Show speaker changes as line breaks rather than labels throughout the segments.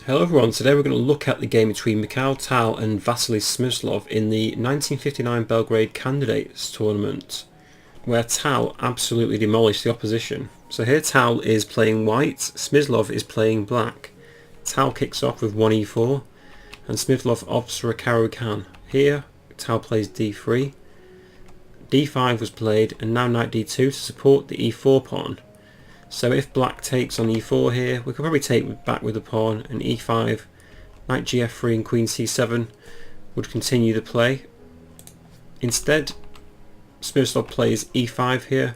Hello everyone, today we're going to look at the game between Mikhail Tal and Vasily Smyslov in the 1959 Belgrade Candidates Tournament, where Tal absolutely demolished the opposition. So here Tal is playing white, Smyslov is playing black. Tal kicks off with 1e4 and Smyslov opts for a Caro-Kann. Here Tal plays d3, d5 was played and now knight d2 to support the e4 pawn. So if black takes on e4 here, we could probably take back with the pawn, and e5, knight gf3 and queen c7 would continue the play. Instead, Smyslov plays e5 here,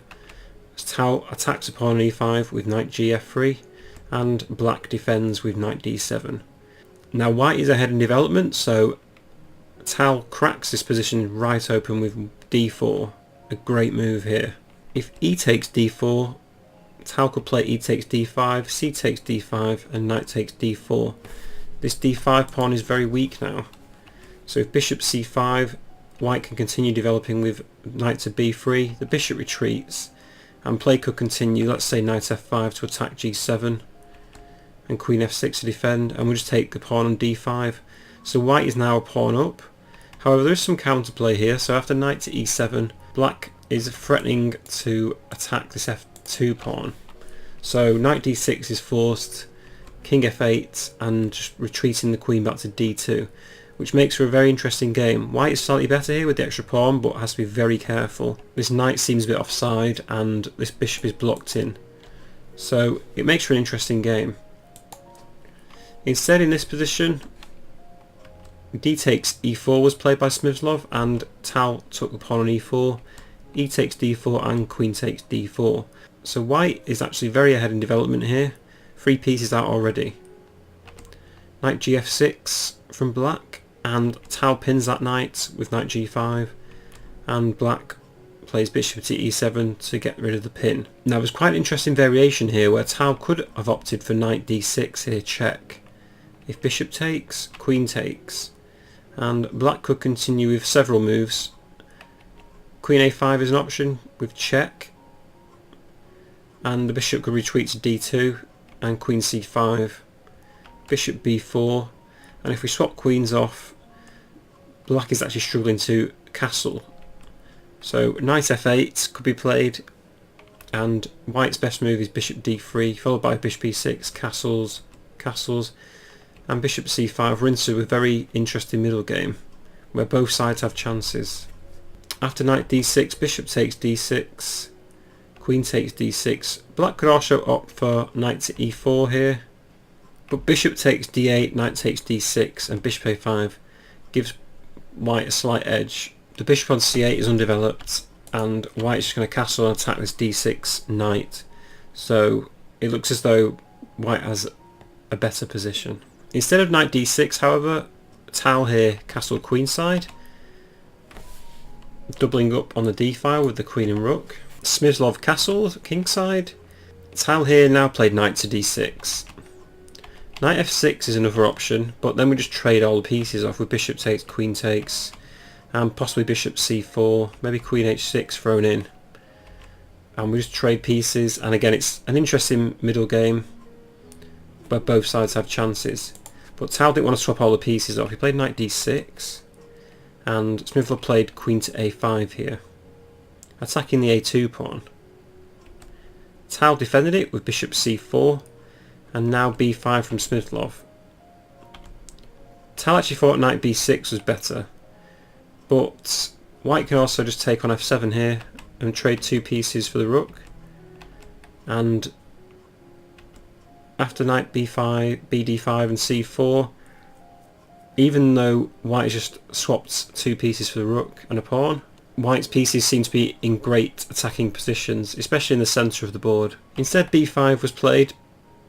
as Tal attacks upon e5 with knight gf3, and black defends with knight d7. Now white is ahead in development, so Tal cracks this position right open with d4, a great move here. If e takes d4, Tal could play e takes d5, c takes d5 and knight takes d4. This d5 pawn is very weak now. So if bishop c5, white can continue developing with knight to b3, the bishop retreats and play could continue, let's say knight f5 to attack g7 and queen f6 to defend, and we'll just take the pawn on d5. So white is now a pawn up. However, there is some counterplay here, so after knight to e7, black is threatening to attack this f2 pawn. So knight d6 is forced, king f8 and just retreating the queen back to d2, which makes for a very interesting game. White is slightly better here with the extra pawn, but has to be very careful. This knight seems a bit offside and this bishop is blocked in. So it makes for an interesting game. Instead, in this position, d takes e4 was played by Smyslov and Tal took the pawn on e4, e takes d4 and queen takes d4. So white is actually very ahead in development here, 3 pieces out already. Knight gf6 from black, and Tal pins that knight with knight g5, and black plays bishop to e7 to get rid of the pin. Now there's quite an interesting variation here where Tal could have opted for knight d6 here, check. If bishop takes, queen takes, and black could continue with several moves. Queen a5 is an option with check, and the bishop could retreat to d2 and queen c5, bishop b4, and if we swap queens off, black is actually struggling to castle. So knight f8 could be played, and white's best move is bishop d3 followed by bishop e6, castles, and bishop c5. We're into a very interesting middle game where both sides have chances. After knight d6, bishop takes d6, queen takes d6. Black could also opt for knight to e4 here, but bishop takes d8, knight takes d6 and bishop a5 gives white a slight edge. The bishop on c8 is undeveloped and white is just going to castle and attack this d6 knight, so it looks as though white has a better position. Instead of knight d6, however, Tal here castled queenside, doubling up on the d file with the queen and rook. Smyslov castled kingside. Tal here now played knight to d6. Knight f6 is another option, but then we just trade all the pieces off with bishop takes, queen takes, and possibly bishop c4, maybe queen h6 thrown in. And we just trade pieces, and again it's an interesting middle game where both sides have chances. But Tal didn't want to swap all the pieces off. He played knight d6, and Smyslov played queen to a5 here, attacking the a2 pawn. Tal defended it with bishop c4, and now b5 from Smyslov. Tal actually thought knight b6 was better, but white can also just take on f7 here and trade 2 pieces for the rook. And after knight b5, bd5 and c4, even though white has just swapped 2 pieces for the rook and a pawn, white's pieces seem to be in great attacking positions, especially in the centre of the board. Instead, b5 was played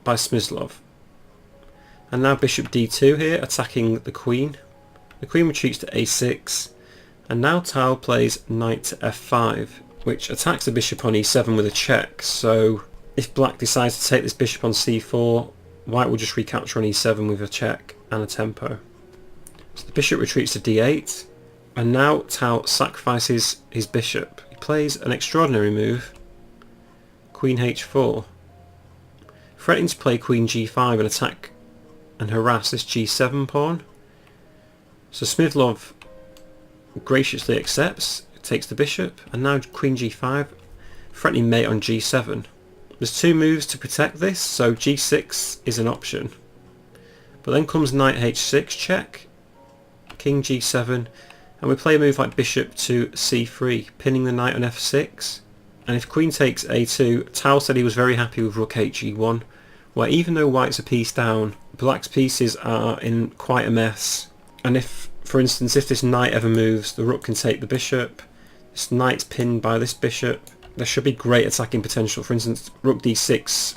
by Smyslov. And now bishop d2 here, attacking the queen. The queen retreats to a6, and now Tal plays knight to f5, which attacks the bishop on e7 with a check. So if black decides to take this bishop on c4, white will just recapture on e7 with a check and a tempo. So the bishop retreats to d8, and now Tal sacrifices his bishop. He plays an extraordinary move, queen h4, threatening to play queen g5 and attack and harass this g7 pawn. So Smyslov graciously accepts, takes the bishop, and now queen g5, threatening mate on g7. There's two moves to protect this, so g6 is an option. But then comes knight h6 check, king g7, and we play a move like bishop to c3, pinning the knight on f6. And if queen takes a2, Tal said he was very happy with rook he1, where even though white's a piece down, black's pieces are in quite a mess. And if, for instance, if this knight ever moves, the rook can take the bishop, this knight's pinned by this bishop, there should be great attacking potential. For instance, rook d6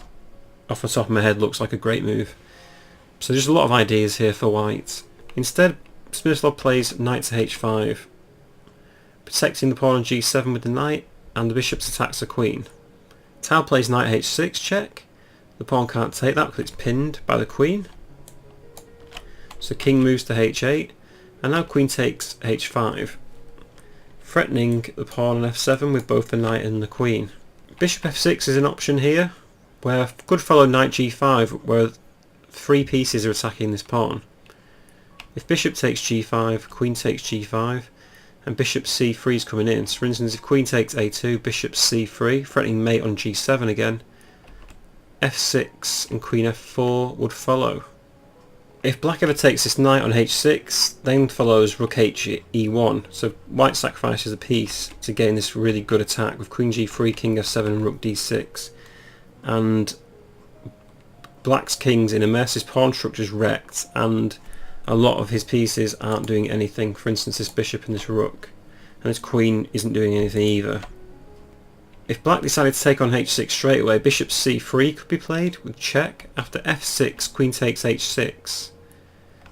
off the top of my head looks like a great move. So there's a lot of ideas here for white. Instead, Smyslov plays knight to h5, protecting the pawn on g7 with the knight, and the bishop attacks the queen. Tal plays knight h6 check. The pawn can't take that because it's pinned by the queen. So king moves to h8, and now queen takes h5, threatening the pawn on f7 with both the knight and the queen. Bishop f6 is an option here, where good follow knight g5, where three pieces are attacking this pawn. If bishop takes g5, queen takes g5, and bishop c3 is coming in. So for instance, if queen takes a2, bishop c3, threatening mate on g7 again, f6 and queen f4 would follow. If black ever takes this knight on h6, then follows rook e1, so white sacrifices a piece to gain this really good attack with queen g3, king f7 and rook d6. And black's king's in a mess, his pawn structure's wrecked, and a lot of his pieces aren't doing anything. For instance, this bishop and this rook, and this queen isn't doing anything either. If black decided to take on h6 straight away, bishop c3 could be played with check. After f6, queen takes h6,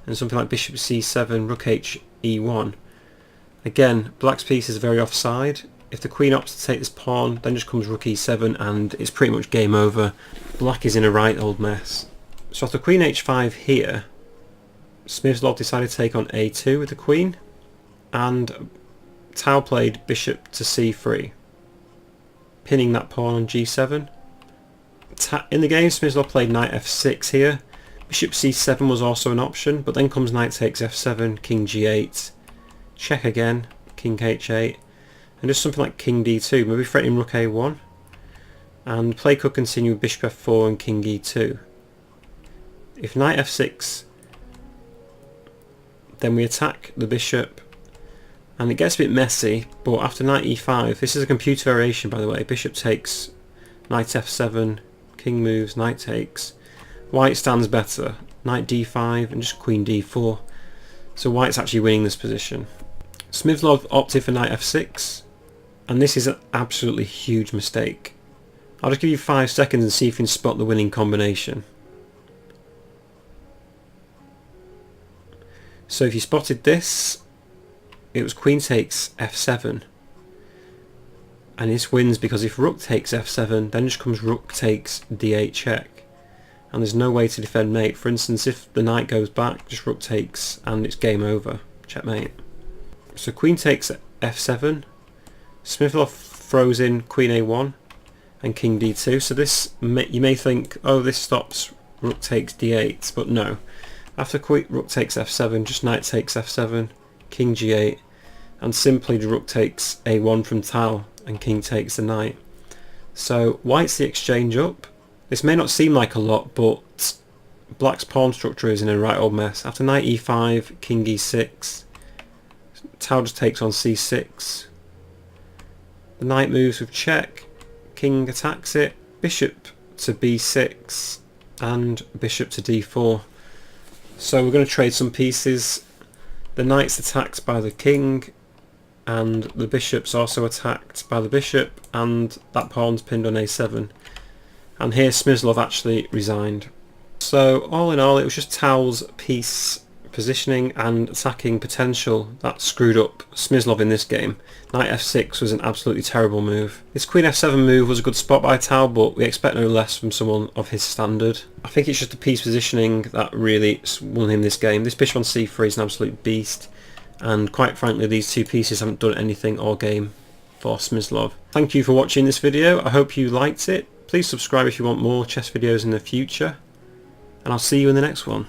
and something like bishop c7, rook e1. Again, black's piece is very offside. If the queen opts to take this pawn, then just comes rook e7 and it's pretty much game over. Black is in a right old mess. So after queen h5 here, Smyslov decided to take on a2 with the queen, and Tal played bishop to c3, pinning that pawn on g7. In the game, Smyslov played knight f6 here. Bishop c7 was also an option, but then comes knight takes f7, king g8, check again, king h8, and just something like king d2, maybe threatening rook a1, and play could continue with bishop f4 and king e2. If knight f6, then we attack the bishop, and it gets a bit messy, but after knight e5, this is a computer variation by the way, bishop takes, knight f7, king moves, knight takes, white stands better, knight d5 and just queen d4, so white's actually winning this position. Smyslov opted for knight f6, and this is an absolutely huge mistake. I'll just give you 5 seconds and see if you can spot the winning combination. So if you spotted this, it was queen takes f7, and this wins because if rook takes f7, then just comes rook takes d8 check, and there's no way to defend mate. For instance, if the knight goes back, just rook takes and it's game over, checkmate. So queen takes f7, Smyslov throws in queen a1 and king d2, so this you may think, oh, this stops rook takes d8, but no. After rook takes f7, just knight takes f7, king g8, and simply the rook takes a1 from Tal, and king takes the knight. So white's the exchange up. This may not seem like a lot, but black's pawn structure is in a right old mess. After knight e5, king e6, Tal just takes on c6. The knight moves with check, king attacks it, bishop to b6, and bishop to d4. So we're going to trade some pieces. The knight's attacked by the king, and the bishop's also attacked by the bishop, and that pawn's pinned on a7. And here Smyslov actually resigned. So all in all, it was just Tal's piece positioning and attacking potential that screwed up Smyslov in this game. Knight f6 was an absolutely terrible move. This queen f7 move was a good spot by Tal, but we expect no less from someone of his standard. I think it's just the piece positioning that really won him this game. This bishop on c3 is an absolute beast, and quite frankly these two pieces haven't done anything all game for Smyslov. Thank you for watching this video. I hope you liked it. Please subscribe if you want more chess videos in the future, and I'll see you in the next one.